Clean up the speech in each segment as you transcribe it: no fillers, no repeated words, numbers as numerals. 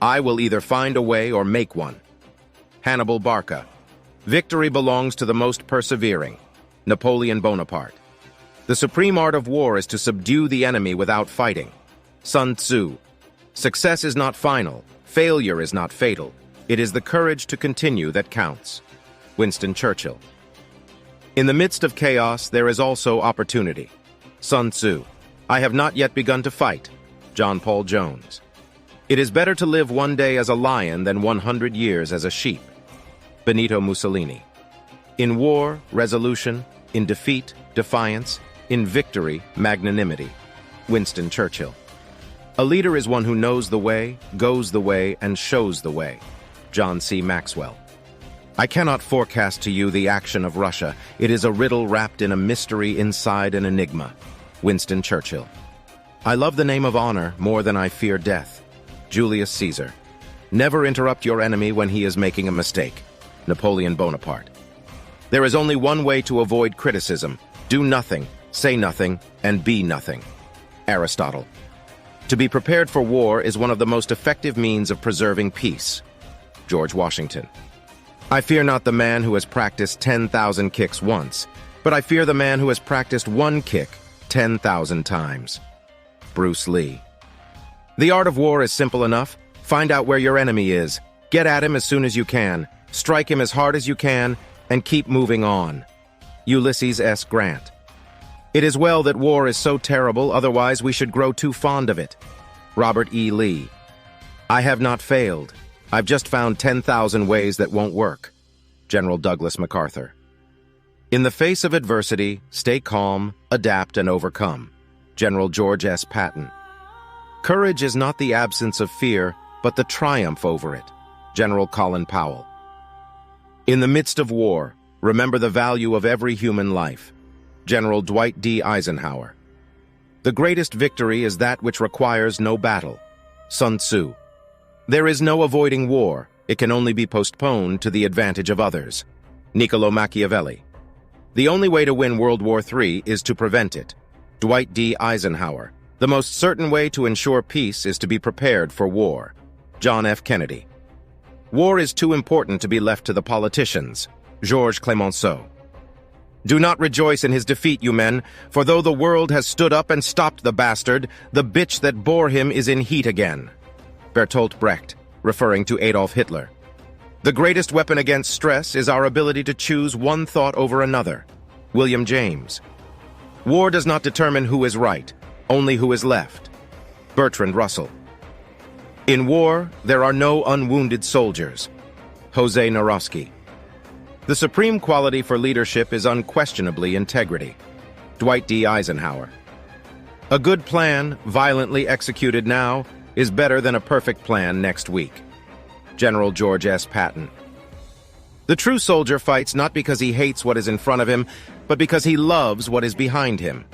I will either find a way or make one. Hannibal Barca. Victory belongs to the most persevering. Napoleon Bonaparte. The supreme art of war is to subdue the enemy without fighting. Sun Tzu. Success is not final. Failure is not fatal. It is the courage to continue that counts. Winston Churchill. In the midst of chaos, there is also opportunity. Sun Tzu. I have not yet begun to fight. John Paul Jones. It is better to live one day as a lion than 100 years as a sheep. Benito Mussolini. In war, resolution. In defeat, defiance. In victory, magnanimity. Winston Churchill. A leader is one who knows the way, goes the way, and shows the way. John C. Maxwell. I cannot forecast to you the action of Russia. It is a riddle wrapped in a mystery inside an enigma. Winston Churchill. I love the name of honor more than I fear death. Julius Caesar. Never interrupt your enemy when he is making a mistake. Napoleon Bonaparte. There is only one way to avoid criticism. Do nothing, say nothing, and be nothing. Aristotle. To be prepared for war is one of the most effective means of preserving peace. George Washington. I fear not the man who has practiced 10,000 kicks once, but I fear the man who has practiced one kick 10,000 times. Bruce Lee. The art of war is simple enough. Find out where your enemy is. Get at him as soon as you can. Strike him as hard as you can, and keep moving on. Ulysses S. Grant. It is well that war is so terrible, otherwise we should grow too fond of it. Robert E. Lee. I have not failed. I've just found 10,000 ways that won't work. General Douglas MacArthur. In the face of adversity, stay calm, adapt, and overcome. General George S. Patton. Courage is not the absence of fear, but the triumph over it. General Colin Powell. In the midst of war, remember the value of every human life. General Dwight D. Eisenhower. The greatest victory is that which requires no battle. Sun Tzu. There is no avoiding war. It can only be postponed to the advantage of others. Niccolo Machiavelli. The only way to win World War III is to prevent it. Dwight D. Eisenhower. The most certain way to ensure peace is to be prepared for war. John F. Kennedy. War is too important to be left to the politicians. Georges Clemenceau. Do not rejoice in his defeat, you men, for though the world has stood up and stopped the bastard, the bitch that bore him is in heat again. Bertolt Brecht, referring to Adolf Hitler. The greatest weapon against stress is our ability to choose one thought over another. William James. War does not determine who is right, only who is left. Bertrand Russell. In war, there are no unwounded soldiers. Jose Naroski. The supreme quality for leadership is unquestionably integrity. Dwight D. Eisenhower. A good plan, violently executed now, is better than a perfect plan next week. General George S. Patton. The true soldier fights not because he hates what is in front of him, but because he loves what is behind him.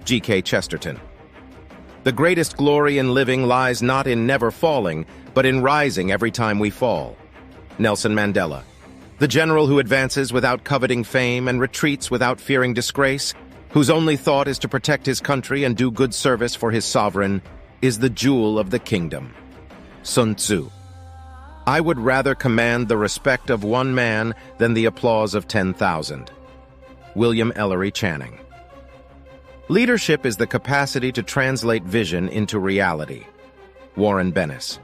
G.K. Chesterton. The greatest glory in living lies not in never falling, but in rising every time we fall. Nelson Mandela. The general who advances without coveting fame and retreats without fearing disgrace, whose only thought is to protect his country and do good service for his sovereign, is the jewel of the kingdom. Sun Tzu. I would rather command the respect of one man than the applause of 10,000. William Ellery Channing. Leadership is the capacity to translate vision into reality. Warren Bennis.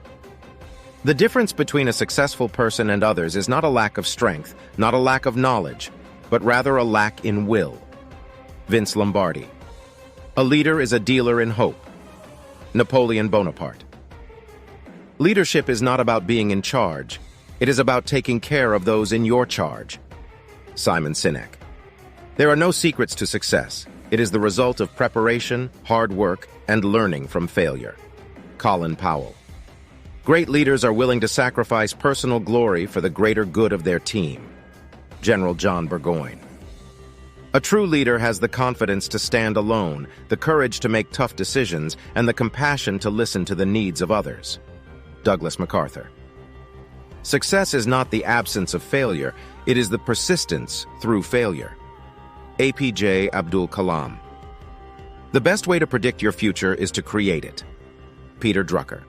The difference between a successful person and others is not a lack of strength, not a lack of knowledge, but rather a lack in will. Vince Lombardi. A leader is a dealer in hope. Napoleon Bonaparte. Leadership is not about being in charge. It is about taking care of those in your charge. Simon Sinek. There are no secrets to success. It is the result of preparation, hard work, and learning from failure. Colin Powell. Great leaders are willing to sacrifice personal glory for the greater good of their team. General John Burgoyne. A true leader has the confidence to stand alone, the courage to make tough decisions, and the compassion to listen to the needs of others. Douglas MacArthur. Success is not the absence of failure, it is the persistence through failure. APJ Abdul Kalam. The best way to predict your future is to create it. Peter Drucker.